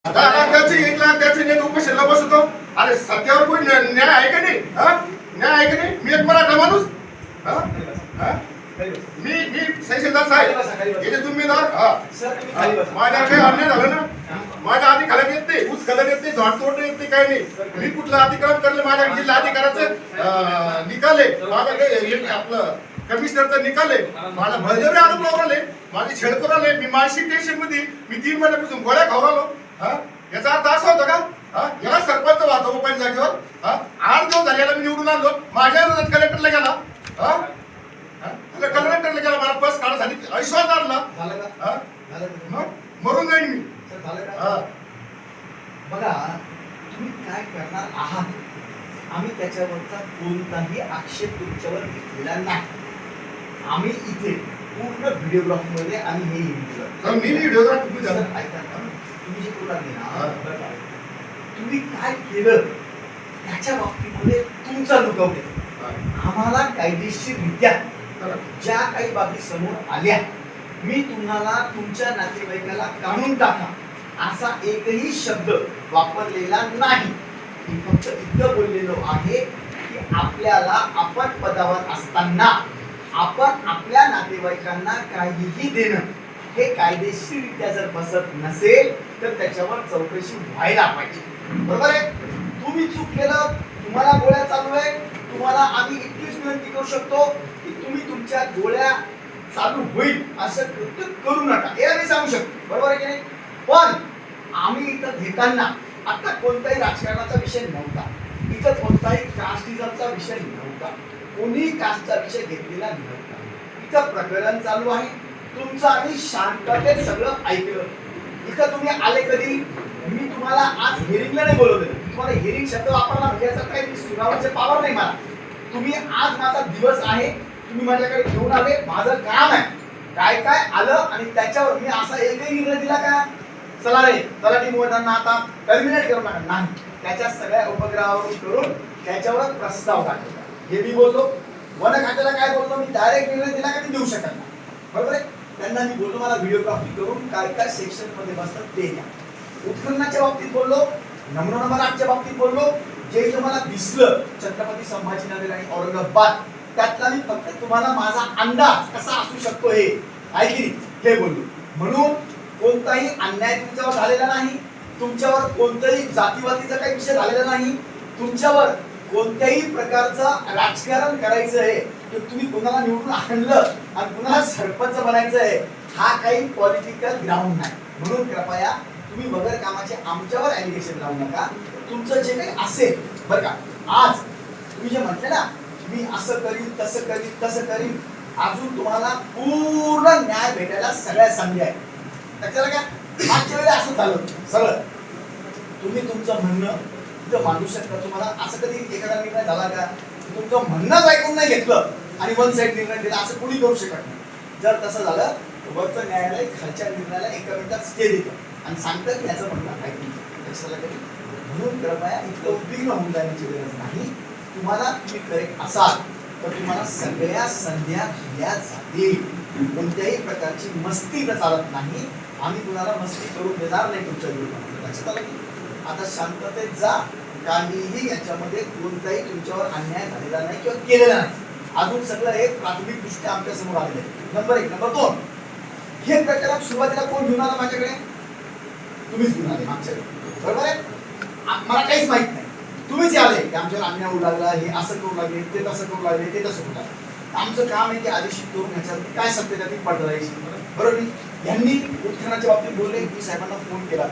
त्याचे नेट उपोषणाला बसतो. अरे सत्यावर कोणी न्याय आहे का नाही? न्याय आहे का नाही? मी एक मराठा माणूस, मी तहसीलदार साहेब याचे जिम्मेदार. माझ्या काही अन्याय झालं ना, माझ्या अधिकारात येत नाही, ऊस कलर येत नाही, झाड तोडणं येत नाही, काही नाही. मी कुठलं अधिकार करलं? माझ्या जिल्हा अधिकाराचं निकाल आहे, माझं काही आपलं कमिशनरचा निकाल आहे. मला भरजरी आरोप लावले, माझी छेड करून आले. मी मानसिक टेन्शन मध्ये मी 3 महिन्यापासून गोळ्या खाऊ आलो. याचा अर्थ असा होता का याला सरपंच वाचव ओपन जागेवर? 8 दिवस झालेला मी निवडून आलो, माझ्या विरोधात कलेक्टरला गेला, कलेक्टरला गेला, मला बस काढायसाठी ऐश्वर्य आणला. मग मरून जाईन मी. बघा तुम्ही काय करणार आहात, आम्ही त्याच्यावरचा कोणताही आक्षेप तुमच्यावर घेतलेला नाही. आम्ही इथे पूर्ण व्हिडिओग्राफी मध्ये आम्ही हे मी व्हिडिओग्राफी तुम्ही जे बोलाल ना, तुम्ही काय केलं त्याच्या बाबतीमध्ये तुमचा लुकवणे. आम्हाला कायदेशीररित्या ज्या काही बाबी समोर आल्या, मी तुम्हाला तुमच्या नातेवाईकाला काढून टाका असा एकही शब्द वापरलेला नाही. मी फक्त इतकं बोललेलो आहे की आपल्याला आपण पदावर असताना आपण आपल्या नातेवाईकांना काहीही देणं हे कायदेशीररित्या जर बसत नसेल तर त्याच्यावर चौकशी व्हायला पाहिजे. बरोबर आहे? तुम्ही चूक केलं, तुम्हाला गोळ्या चालू आहे, तुम्हाला आम्ही इतकीच विनंती करू शकतो की तुम्ही तुमच्या गोळ्या चालू होईल असं कृत्य करू नका, हे आम्ही सांगू शकतो. बरोबर आहे की नाही? पण आम्ही इथं घेताना आता कोणताही राजकारणाचा विषय नव्हता, इथं कोणताही कास्टिझमचा विषय नव्हता, कोणी कास्टचा विषय घेतलेला नव्हता. इथं प्रकरण चालू आहे, तुमचं आम्ही शांततेत सगळं ऐकलं. इथं तुम्ही आले कधी? मी तुम्हाला आज हिअरिंगला नाही बोलवलं, तुम्हाला हिअरिंग शब्द वापरला म्हणजे याचा काही सुनावण्याचे पावर नाही मला. तुम्ही आज माझा दिवस आहे, तुम्ही माझ्याकडे घेऊन आले, माझं काम आहे काय काय आलं आणि त्याच्यावर मी असा एकही निर्णय दिला का चला रे तलाठी निवडताना आता टर्मिनेट करू नका? नाही, त्याच्या सगळ्या उपग्रहावरून करून त्याच्यावर प्रस्ताव टाकला. हे मी बोललो. वन खात्याला काय बोललो? मी डायरेक्ट निर्णय दिला का मी देऊ शकत नाही. बरोबर आहे? त्यांना मी बोललो मला व्हिडिओग्राफी करून काय काय सेक्शन मध्ये बसतात ते द्या. उत्खननाच्या बाबतीत बोललो, नमुना नंबर 8च्या बाबतीत बोललो. जे तुम्हाला दिसलं छत्रपती संभाजीनगर आणि औरंगाबाद त्यातला मी फक्त तुम्हाला माझा अंदाज कसा असू शकतो हे आहे की हे बोललो. म्हणून कोणताही अन्याय तुमच्यावर झालेला नाही, तुमच्यावर कोणताही जातीवादीचा काही विषय झालेला नाही, तुमच्यावर कोणत्याही प्रकारचं राजकारण करायचं आहे की तुम्ही कोणाला निवडून आणलं आणि कुणाला सरपंच बनायचं आहे, हा काही पॉलिटिकल ग्राउंड नाही. म्हणून कृपया तुम्ही बगैर कामाचे आमच्यावर ॲलिगेशन लावू नका. तुमचं जे काही असेल बरं का, आज तुम्ही जे म्हटले ना मी असं करीन तसं करीन तसं करीन, अजून तुम्हाला पूर्ण न्याय भेटायला सगळ्या संधी आहे. लक्षात घ्या, मागच्या वेळेला असं झालं सगळं. तुम्ही तुमचं म्हणणं इथं मांडू शकता. तुम्हाला असं कधी एखादा निर्णय झाला का तुमचं म्हणणंच ऐकून नाही घेतलं आणि वन साईड निर्णय दिला? असं कोणी करू शकत नाही. जर तसं झालं वरचं न्यायालय खालच्या निर्णयाला एका मिनिटात स्टे देतं आणि सांगतं की याचं म्हणणं ऐकून. लक्षात घ्या. म्हणून कृपया इतकं उद्विग्न होऊन जाण्याची गरज नाही. तुम्हाला तुम्ही करेक्ट असाल तर तुम्हाला सगळ्या संध्या दिल्या जातील. कोणत्याही प्रकारची मस्ती तर चालत नाही. आम्ही कुणाला मस्ती करून देणार नाही तुमच्या विरोधात. लक्षात आलं की? आता शांततेत जा. काहीही याच्यामध्ये कोणताही तुमच्यावर अन्याय झालेला नाही किंवा केलेला नाही. अजून सगळं हे प्राथमिक दृष्ट्या आमच्या समोर आलेलं आहे. नंबर 1. नंबर 2, हे प्रकरण सुरुवातीला कोण घेऊन आला माझ्याकडे? तुम्हीच घेऊन आले मागच्याकडे. बरोबर आहे? मला काहीच माहित नाही, तुम्हीच आले की आमच्यावर अन्याय होऊ लागला, हे असं करू लागले, ते तसं करू लागले, ते तसं करू लागले. आमचं काम आहे की आदेशित करून ह्याच्यात काय सत्य त्यातील पडताळायची. बरोबर? यांनी उत्खननाच्या बाबतीत बोलले, मी साहेबांना फोन केला.